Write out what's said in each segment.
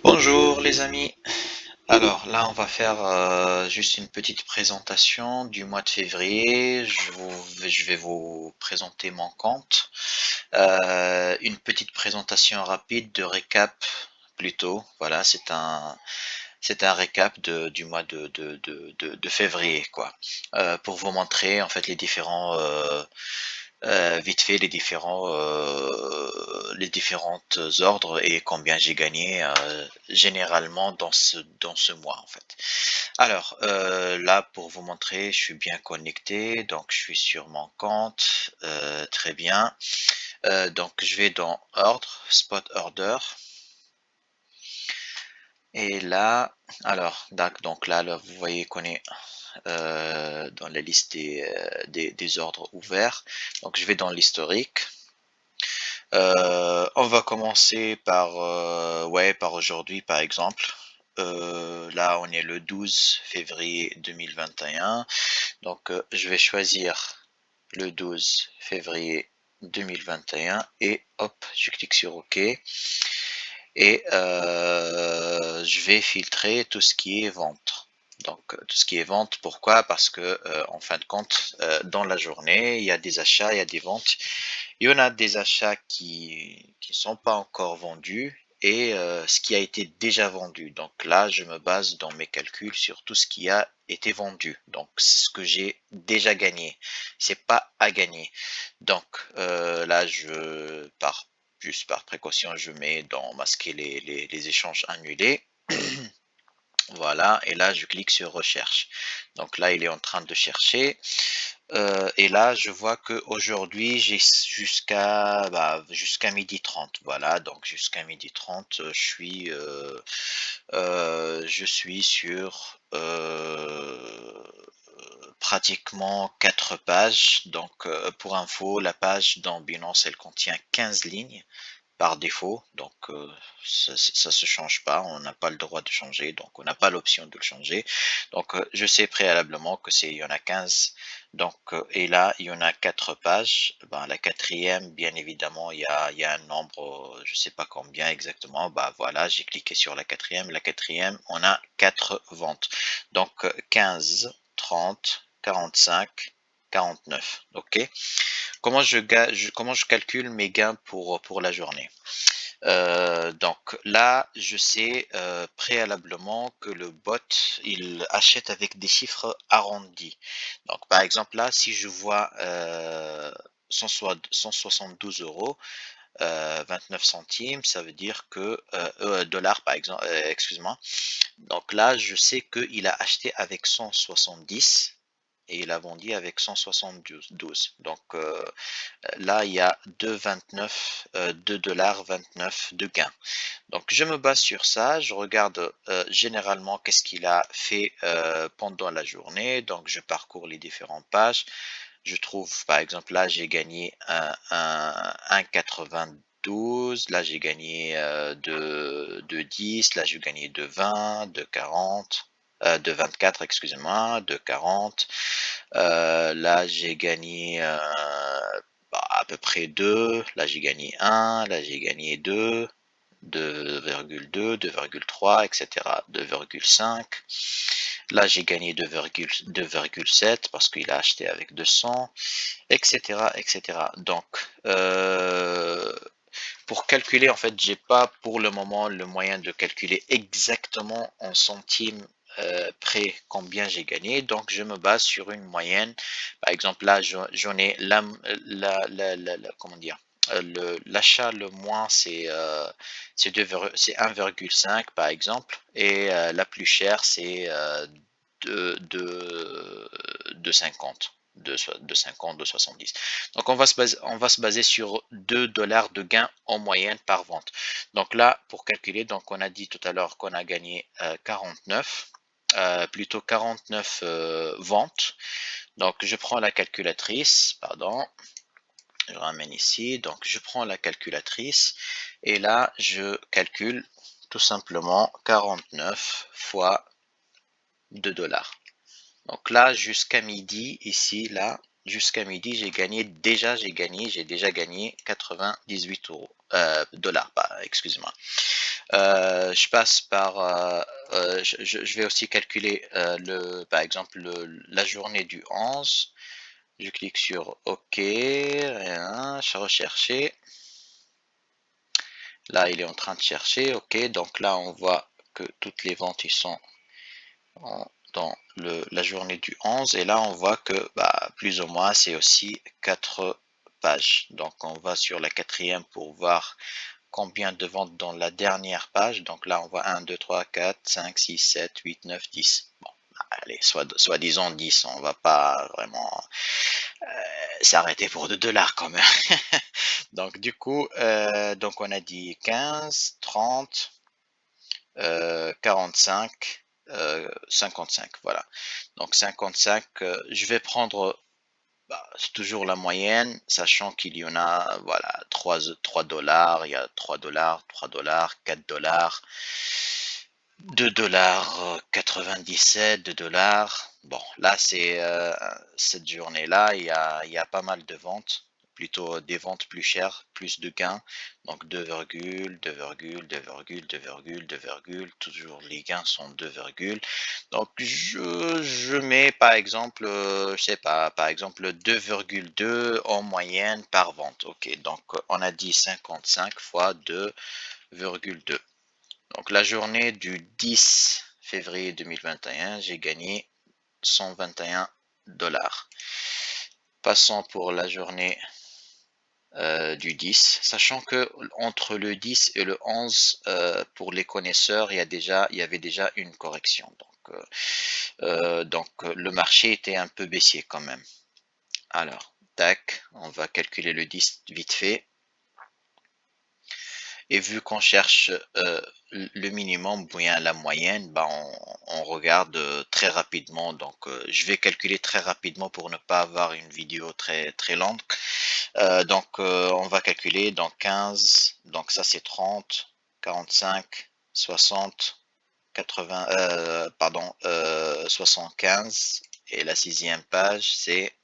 Bonjour les amis. Alors là, on va faire juste une petite présentation du mois de février. Je vais vous présenter mon compte. Une petite présentation rapide de récap plutôt. Voilà, c'est un récap du mois de février, quoi. Pour vous montrer en fait les différents vite fait les différentes ordres et combien j'ai gagné généralement dans ce mois en fait. Alors là pour vous montrer, je suis bien connecté, donc je suis sur mon compte, très bien. Donc je vais dans ordre, spot order, et là, alors donc là, vous voyez qu'on est dans la liste des ordres ouverts. Donc je vais dans l'historique. On va commencer par, ouais, par aujourd'hui, par exemple. Là, on est le 12 février 2021. Donc, je vais choisir le 12 février 2021 et hop, je clique sur OK. Et je vais filtrer tout ce qui est vente. Donc, tout ce qui est vente, pourquoi? Parce que, en fin de compte, dans la journée, il y a des achats, il y a des ventes. Il y en a des achats qui sont pas encore vendus et ce qui a été déjà vendu. Donc là, je me base dans mes calculs sur tout ce qui a été vendu. Donc c'est ce que j'ai déjà gagné. C'est pas à gagner. Donc là, juste par précaution, je mets dans masquer les échanges annulés. Voilà, et là je clique sur recherche. Donc là, il est en train de chercher. Et là, je vois qu'aujourd'hui, j'ai jusqu'à 12h30. Voilà, donc jusqu'à 12h30, je suis sur pratiquement 4 pages. Donc, pour info, la page dans Binance, elle contient 15 lignes par défaut, donc ça se change pas, on n'a pas le droit de changer, donc on n'a pas l'option de le changer. Donc je sais préalablement que il y en a 15, donc et là il y en a 4 pages. Ben, la quatrième, bien évidemment, il y a un nombre, je sais pas combien exactement. Bah voilà, j'ai cliqué sur la quatrième. La quatrième, on a 4 ventes, donc 15, 30, 45, 49. Ok. Comment je calcule mes gains pour la journée? Donc là, je sais préalablement que le bot, il achète avec des chiffres arrondis. Donc par exemple là, si je vois 172 euros, 29 centimes, ça veut dire que dollars par exemple, excuse-moi. Donc là, je sais qu'il a acheté avec 170 et il a vendu avec 172. Donc là, il y a 2,29, 2,29 de gain. Donc je me base sur ça, je regarde généralement qu'est-ce qu'il a fait pendant la journée. Donc je parcours les différentes pages. Je trouve, par exemple, là j'ai gagné un 92, là j'ai gagné de 10, là j'ai gagné de 20, de 40, de 24, excusez-moi, de 40. Là j'ai gagné à peu près 2, là j'ai gagné 1, là j'ai gagné 2, 2,2, 2,3, etc. 2,5. Là, j'ai gagné 2,7 parce qu'il a acheté avec 200, etc., etc. Donc, pour calculer, en fait, j'ai pas pour le moment le moyen de calculer exactement en centimes près combien j'ai gagné. Donc, je me base sur une moyenne. Par exemple, là, j'en ai comment dire, l'achat le moins, c'est 1,5 par exemple, et la plus chère, c'est de 50. De 50, de 70. Donc on va se baser sur 2 dollars de gain en moyenne par vente. Donc là, pour calculer, donc on a dit tout à l'heure qu'on a gagné 49, plutôt 49 ventes. Donc je prends la calculatrice, pardon, je ramène ici, donc je prends la calculatrice et là je calcule tout simplement 49 fois 2 dollars. Donc là, jusqu'à midi, ici, là, jusqu'à midi, j'ai déjà gagné 98 euros. dollars, excusez-moi. Je passe par, je vais aussi calculer par exemple la journée du 11. Je clique sur OK, rien, rechercher. Là, il est en train de chercher, OK. Donc là, on voit que toutes les ventes ils sont dans la journée du 11. Et là, on voit que plus ou moins, c'est aussi 4 pages. Donc, on va sur la quatrième pour voir combien de ventes dans la dernière page. Donc là, on voit 1, 2, 3, 4, 5, 6, 7, 8, 9, 10. Bon, allez, soi-disant 10. On va pas vraiment s'arrêter pour 2 dollars quand même. Donc, du coup, donc on a dit 15, 30, 45, 55. Voilà. Donc 55, je vais prendre c'est toujours la moyenne, sachant qu'il y en a, voilà, 3 dollars, il y a 3 dollars, 3 dollars, 4 dollars, 2 dollars 97, 2 dollars. Bon, là, c'est cette journée-là, il y a pas mal de ventes, plutôt des ventes plus chères, plus de gains. Donc 2, 2, 2, toujours les gains sont 2, donc je mets par exemple, je sais pas, par exemple 2,2 en moyenne par vente. Ok, donc on a dit 55 fois 2,2. Donc la journée du 10 février 2021, j'ai gagné 121 dollars. Passons pour la journée du 10, sachant que entre le 10 et le 11, pour les connaisseurs, il y avait déjà une correction. Donc le marché était un peu baissier quand même. Alors, tac, on va calculer le 10 vite fait. Et vu qu'on cherche le minimum ou bien la moyenne, on regarde très rapidement. Donc, je vais calculer très rapidement pour ne pas avoir une vidéo très très longue. Donc, on va calculer dans 15. Donc, ça c'est 30, 45, 60, 80, pardon, 75. Et la sixième page, c'est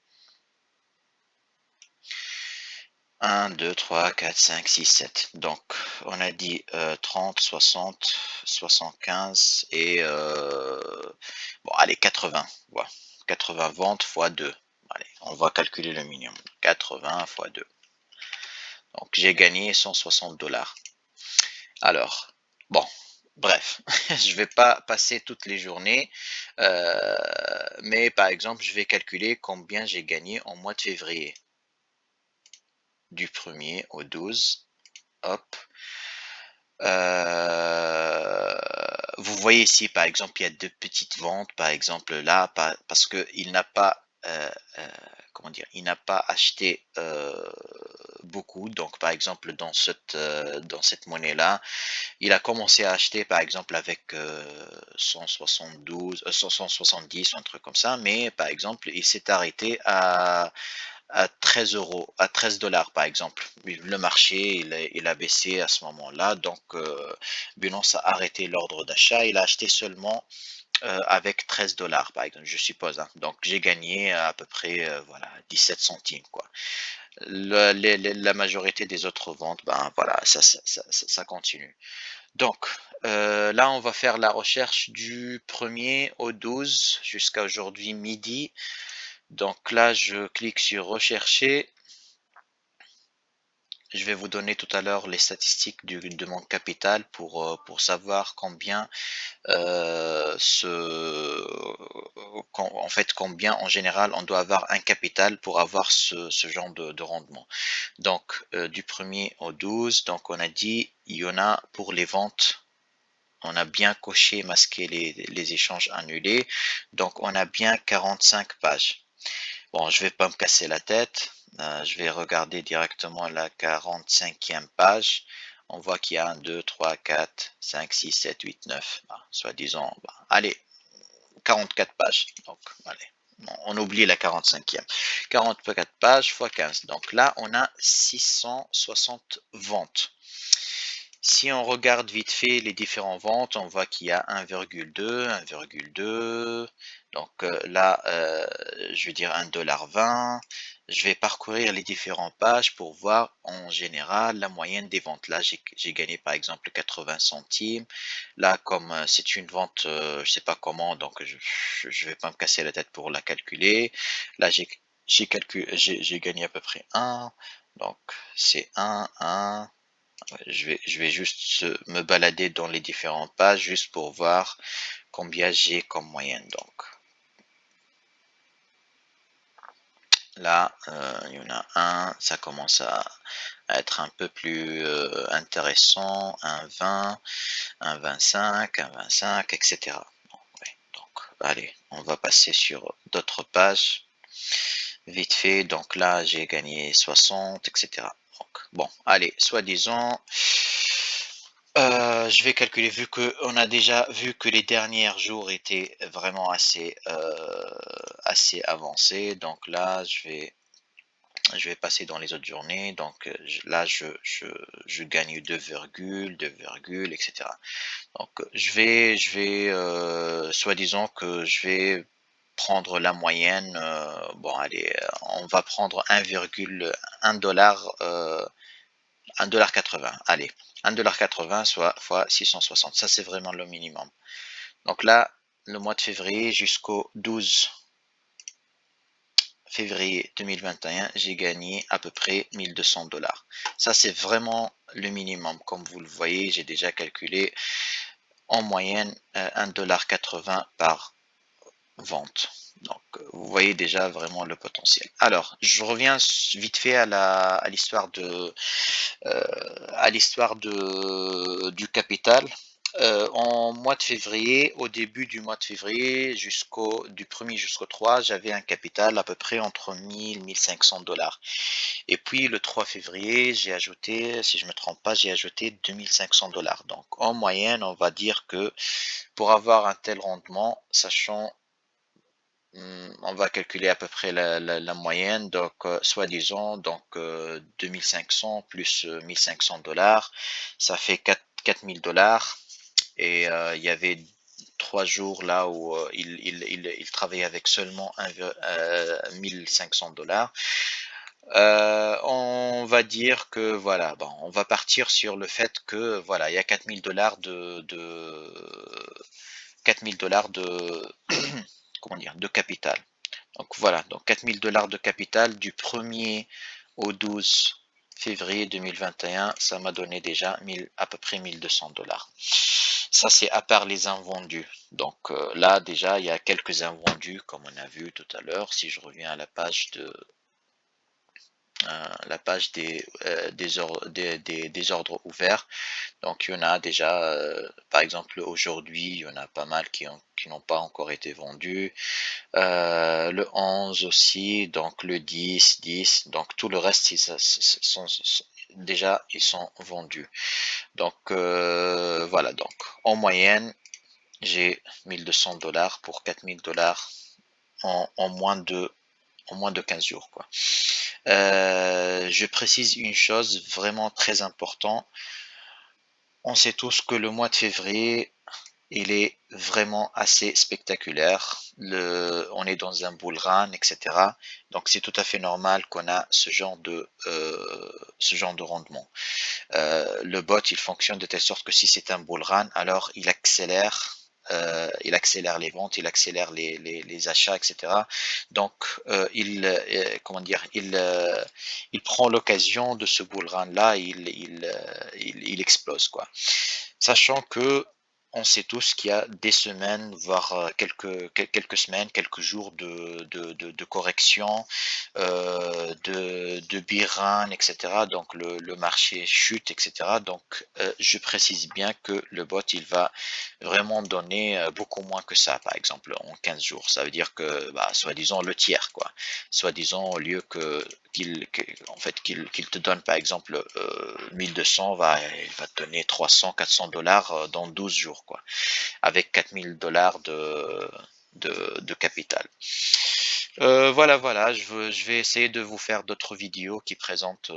1, 2, 3, 4, 5, 6, 7. Donc, on a dit 30, 60, 75 et bon, allez, 80. Voilà. 80 ventes fois 2. Allez, on va calculer le minimum. 80 fois 2. Donc, j'ai gagné 160 dollars. Alors, bon, bref, je vais pas passer toutes les journées, mais par exemple, je vais calculer combien j'ai gagné en mois de février. Du 1er au 12. Hop. Vous voyez ici, par exemple, il y a deux petites ventes, par exemple là, parce que il n'a pas, comment dire, il n'a pas acheté beaucoup. Donc, par exemple, dans cette monnaie-là, il a commencé à acheter, par exemple, avec 172, 170, un truc comme ça, mais par exemple, il s'est arrêté à 13 euros, à 13 dollars par exemple. Le marché, il a baissé à ce moment-là, donc Binance a arrêté l'ordre d'achat. Il a acheté seulement avec 13 dollars par exemple, je suppose. Hein. Donc j'ai gagné à peu près voilà 17 centimes quoi. La majorité des autres ventes, voilà, ça continue. Donc là, on va faire la recherche du 1er au 12 jusqu'à aujourd'hui midi. Donc là, je clique sur rechercher. Je vais vous donner tout à l'heure les statistiques de mon capital pour savoir combien en fait combien en général on doit avoir un capital pour avoir ce genre de rendement. Donc du 1er au 12, donc on a dit il y en a pour les ventes. On a bien coché, masqué les échanges annulés. Donc on a bien 45 pages. Bon, je vais pas me casser la tête. Je vais regarder directement la 45e page. On voit qu'il y a 1, 2, 3, 4, 5, 6, 7, 8, 9. Soi-disant, allez, 44 pages. Donc, allez, on oublie la 45e. 44 pages fois 15. Donc là, on a 660 ventes. Si on regarde vite fait les différentes ventes, on voit qu'il y a 1,2, 1,2. Donc là, je vais dire 1,20 $, je vais parcourir les différentes pages pour voir en général la moyenne des ventes. Là, j'ai gagné par exemple 80 centimes. Là, comme c'est une vente, je sais pas comment, donc je vais pas me casser la tête pour la calculer. Là, j'ai gagné à peu près un. Donc c'est un. Ouais, je vais juste me balader dans les différentes pages juste pour voir combien j'ai comme moyenne. Donc là, il y en a un, ça commence à être un peu plus intéressant, un 20, un 25, un 25, etc. Bon, ouais, donc, allez, on va passer sur d'autres pages. Vite fait, donc là, j'ai gagné 60, etc. Donc, bon, allez, soi-disant, je vais calculer, vu que on a déjà vu que les derniers jours étaient vraiment assez avancés. Donc là, je vais passer dans les autres journées. Donc là, je gagne 2 virgules, 2 virgules, etc. Donc je vais soi-disant que je vais prendre la moyenne. Bon, allez, on va prendre 1,1 dollar, 1,80 $. Allez, 1,80 $ soit fois 660. Ça, c'est vraiment le minimum. Donc là, le mois de février jusqu'au 12 février 2021, j'ai gagné à peu près 1200 dollars. Ça, c'est vraiment le minimum. Comme vous le voyez, j'ai déjà calculé en moyenne 1,80 $ par vente. Donc, vous voyez déjà vraiment le potentiel. Alors, je reviens vite fait à l'histoire du capital. En mois de février, au début du mois de février, du 1er jusqu'au 3, j'avais un capital à peu près entre 1000 et 1500 dollars. Et puis le 3 février, j'ai ajouté, si je ne me trompe pas, j'ai ajouté 2500 dollars. Donc en moyenne, on va dire que pour avoir un tel rendement, sachant, on va calculer à peu près la moyenne, donc soi-disant, donc 2500 plus 1500 dollars, ça fait 4000 dollars. Et il y avait 3 jours là où il travaillait avec seulement 1500 dollars. On va dire que voilà, bon, on va partir sur le fait que voilà, il y a 4000 dollars de 4000 dollars de comment dire, de capital. Donc voilà, donc 4000 dollars de capital du 1er au 12 février 2021, ça m'a donné déjà à peu près 1200 dollars. Ça, c'est à part les invendus. Donc là, déjà, il y a quelques invendus, comme on a vu tout à l'heure. Si je reviens à la page des ordres ouverts. Donc il y en a déjà, par exemple aujourd'hui, il y en a pas mal qui n'ont pas encore été vendus. Le 11 aussi, donc le 10, donc tout le reste, déjà, ils sont vendus. Donc voilà, donc en moyenne, j'ai 1200 dollars pour 4000 dollars en moins de 15 jours, quoi. Je précise une chose vraiment très importante. On sait tous que le mois de février, il est vraiment assez spectaculaire. On est dans un bull run, etc. Donc c'est tout à fait normal qu'on a ce genre de rendement. Le bot, il fonctionne de telle sorte que si c'est un bull run, alors il accélère les ventes, il accélère les achats, etc. Donc, comment dire, il prend l'occasion de ce bull run là, il explose, quoi. Sachant que on sait tous qu'il y a des semaines, voire quelques semaines, quelques jours de correction, de buy-run, etc. Donc le marché chute, etc. Donc je précise bien que le bot, il va vraiment donner beaucoup moins que ça, par exemple en 15 jours. Ça veut dire que, bah, soi-disant le tiers, quoi. Soi-disant, au lieu en fait, qu'il te donne par exemple 1200, il va te donner 300, 400 dollars dans 12 jours, quoi, avec 4000 dollars de capital. Voilà, voilà, je vais essayer de vous faire d'autres vidéos qui présentent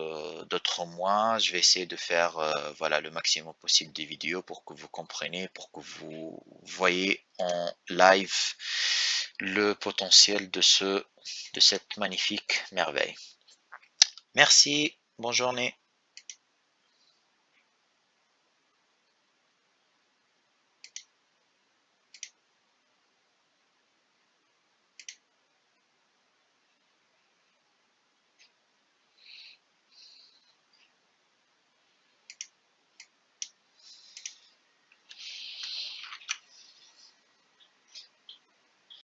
d'autres mois. Je vais essayer de faire voilà, le maximum possible des vidéos pour que vous compreniez, pour que vous voyez en live le potentiel de cette magnifique merveille. Merci, bonne journée.